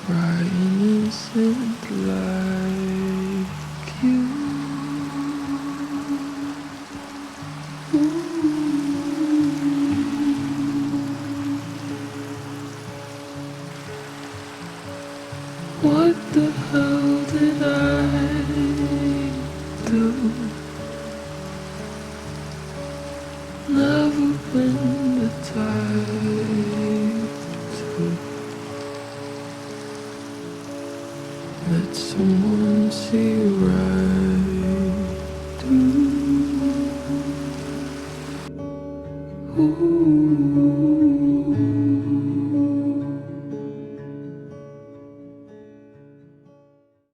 crying innocent like you. What the hell did I do? Never been the type to let someone see right